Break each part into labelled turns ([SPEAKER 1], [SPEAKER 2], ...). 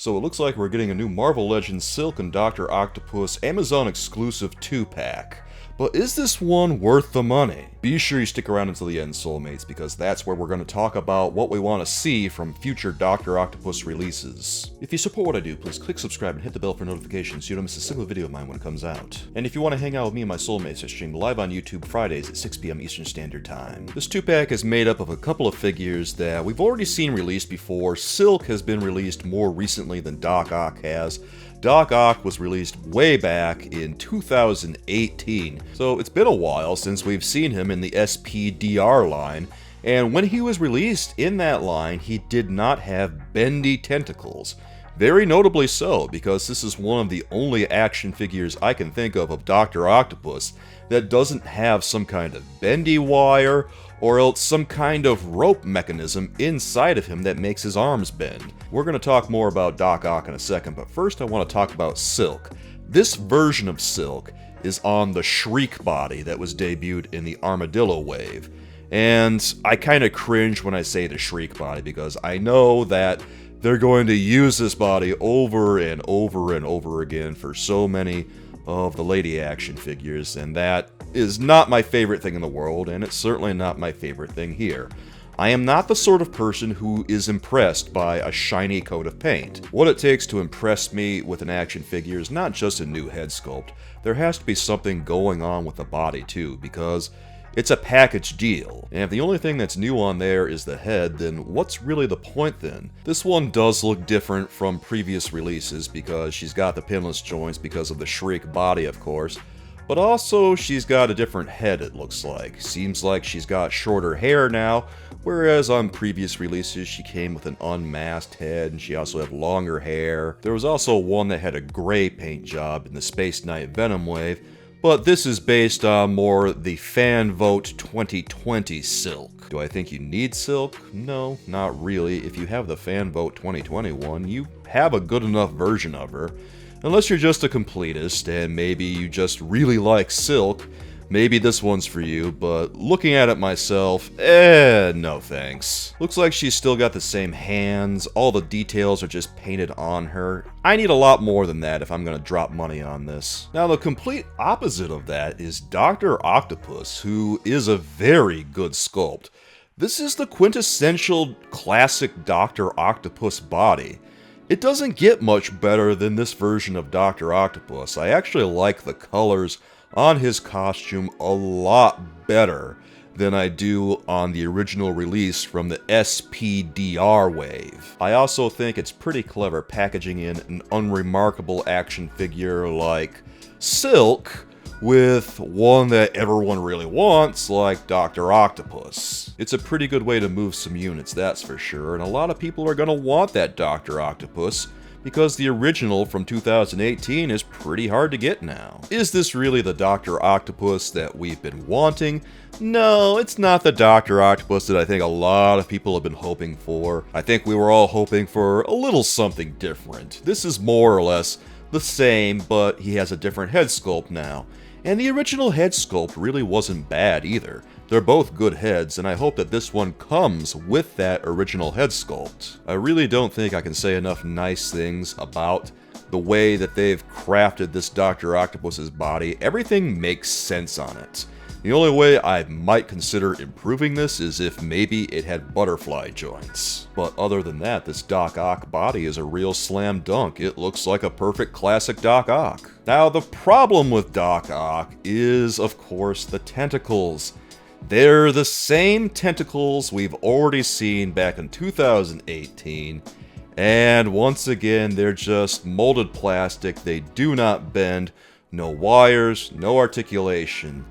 [SPEAKER 1] So it looks like we're getting a new Marvel Legends Silk and Dr. Octopus Amazon exclusive 2-pack. But is this one worth the money? Be sure you stick around until the end, soulmates, because that's where we're going to talk about what we want to see from future Dr. Octopus releases. If you support what I do, please click subscribe and hit the bell for notifications so you don't miss a single video of mine when it comes out. And if you want to hang out with me and my soulmates, I stream live on YouTube Fridays at 6 PM Eastern Standard Time. This 2-pack is made up of a couple of figures that we've already seen released before. Silk has been released more recently than Doc Ock has. Doc Ock was released way back in 2018, so it's been a while since we've seen him in the SPDR line, and when he was released in that line, he did not have bendy tentacles. Very notably so, because this is one of the only action figures I can think of Dr. Octopus that doesn't have some kind of bendy wire or else some kind of rope mechanism inside of him that makes his arms bend. We're going to talk more about Doc Ock in a second, but first I want to talk about Silk. This version of Silk is on the Shriek body that was debuted in the Armadillo wave. And I kind of cringe when I say the Shriek body because I know that they're going to use this body over and over and over again for so many of the lady action figures, and that is not my favorite thing in the world, and it's certainly not my favorite thing here. I am not the sort of person who is impressed by a shiny coat of paint. What it takes to impress me with an action figure is not just a new head sculpt. There has to be something going on with the body too, because it's a package deal, and if the only thing that's new on there is the head, then what's really the point then? This one does look different from previous releases because she's got the pinless joints because of the Shriek body, of course, but also she's got a different head, it looks like. Seems like she's got shorter hair now, whereas on previous releases she came with an unmasked head and she also had longer hair. There was also one that had a gray paint job in the Space Knight Venom wave, but this is based on more the fan vote 2020 Silk. Do I think you need Silk? No, not really. If you have the fan vote 2021, you have a good enough version of her. Unless you're just a completist and maybe you just really like Silk, maybe this one's for you, but looking at it myself, no thanks. Looks like she's still got the same hands, all the details are just painted on her. I need a lot more than that if I'm gonna drop money on this. Now the complete opposite of that is Dr. Octopus, who is a very good sculpt. This is the quintessential classic Dr. Octopus body. It doesn't get much better than this version of Dr. Octopus. I actually like the colors on his costume a lot better than I do on the original release from the SPDR wave. I also think it's pretty clever packaging in an unremarkable action figure like Silk with one that everyone really wants, like Dr. Octopus. It's a pretty good way to move some units, that's for sure, and a lot of people are gonna want that Dr. Octopus because the original from 2018 is pretty hard to get now. Is this really the Dr. Octopus that we've been wanting? No, it's not the Dr. Octopus that I think a lot of people have been hoping for. I think we were all hoping for a little something different. This is more or less the same, but he has a different head sculpt now. And the original head sculpt really wasn't bad either. They're both good heads, and I hope that this one comes with that original head sculpt. I really don't think I can say enough nice things about the way that they've crafted this Dr. Octopus's body. Everything makes sense on it. The only way I might consider improving this is if maybe it had butterfly joints. But other than that, this Doc Ock body is a real slam dunk. It looks like a perfect classic Doc Ock. Now, the problem with Doc Ock is, of course, the tentacles. They're the same tentacles we've already seen back in 2018. And once again, they're just molded plastic. They do not bend. No wires, no articulation.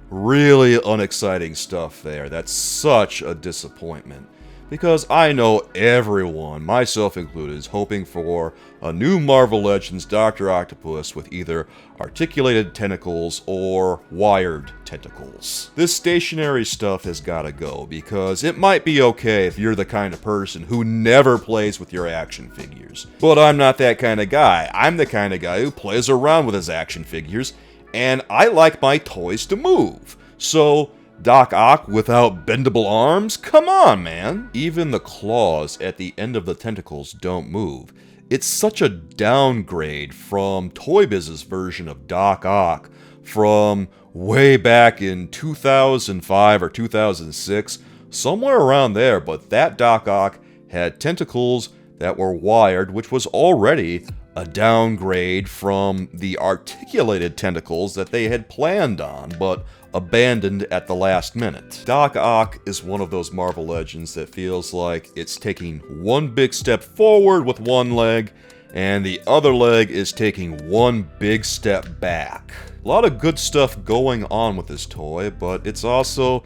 [SPEAKER 1] Really unexciting stuff there. That's such a disappointment. Because I know everyone, myself included, is hoping for a new Marvel Legends Dr. Octopus with either articulated tentacles or wired tentacles. This stationary stuff has gotta go, because it might be okay if you're the kind of person who never plays with your action figures. But I'm not that kind of guy. I'm the kind of guy who plays around with his action figures, and I like my toys to move. So Doc Ock without bendable arms? Come on, man! Even the claws at the end of the tentacles don't move. it's such a downgrade from Toy Biz's version of Doc Ock from way back in 2005 or 2006, somewhere around there, but that Doc Ock had tentacles that were wired, which was already a downgrade from the articulated tentacles that they had planned on, but abandoned at the last minute. Doc Ock is one of those Marvel Legends that feels like it's taking one big step forward with one leg, and the other leg is taking one big step back. A lot of good stuff going on with this toy, but it's also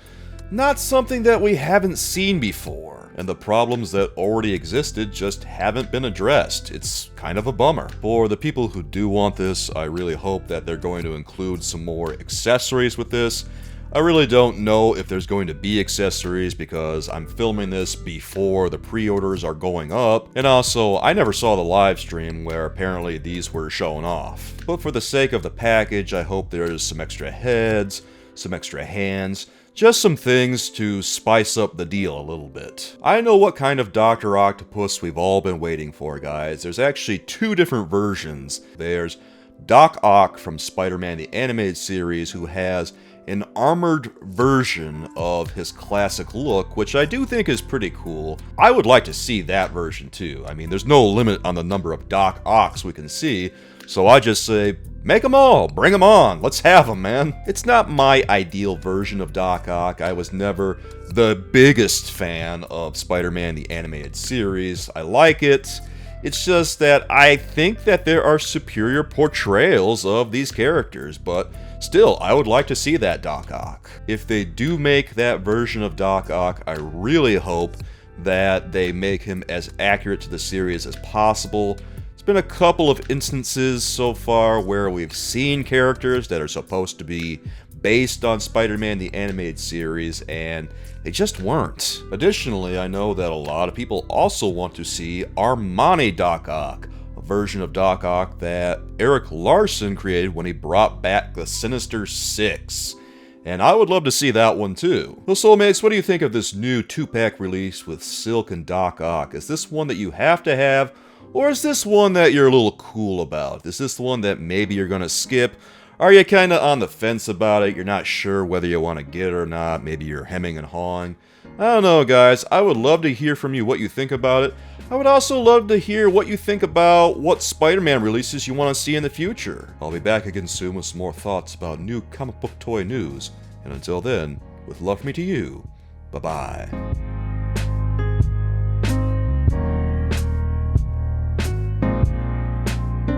[SPEAKER 1] not something that we haven't seen before, and the problems that already existed just haven't been addressed. It's kind of a bummer. For the people who do want this, I really hope that they're going to include some more accessories with this. I really don't know if there's going to be accessories because I'm filming this before the pre-orders are going up, and also I never saw the live stream where apparently these were shown off. But for the sake of the package, I hope there's some extra heads, some extra hands, just some things to spice up the deal a little bit. I know what kind of Dr. Octopus we've all been waiting for, guys. There's actually two different versions. There's Doc Ock from Spider-Man the Animated Series, who has an armored version of his classic look, which I do think is pretty cool. I would like to see that version too. I mean, there's no limit on the number of Doc Ocks we can see, so I just say, make them all, bring them on, let's have them, man. It's not my ideal version of Doc Ock. I was never the biggest fan of Spider-Man the Animated Series. I like it. It's just that I think that there are superior portrayals of these characters, but still, I would like to see that Doc Ock. If they do make that version of Doc Ock, I really hope that they make him as accurate to the series as possible. There's been a couple of instances so far where we've seen characters that are supposed to be based on Spider-Man the Animated Series, and they just weren't. Additionally, I know that a lot of people also want to see Armani Doc Ock, a version of Doc Ock that Eric Larson created when he brought back the Sinister Six. And I would love to see that one too. Well, Soulmates, what do you think of this new 2-pack release with Silk and Doc Ock? Is this one that you have to have, or is this one that you're a little cool about? Is this the one that maybe you're gonna skip? Are you kinda on the fence about it? You're not sure whether you want to get it or not. Maybe you're hemming and hawing. I don't know, guys. I would love to hear from you what you think about it. I would also love to hear what you think about what Spider-Man releases you want to see in the future. I'll be back again soon with some more thoughts about new comic book toy news. And until then, with love from me to you, bye-bye.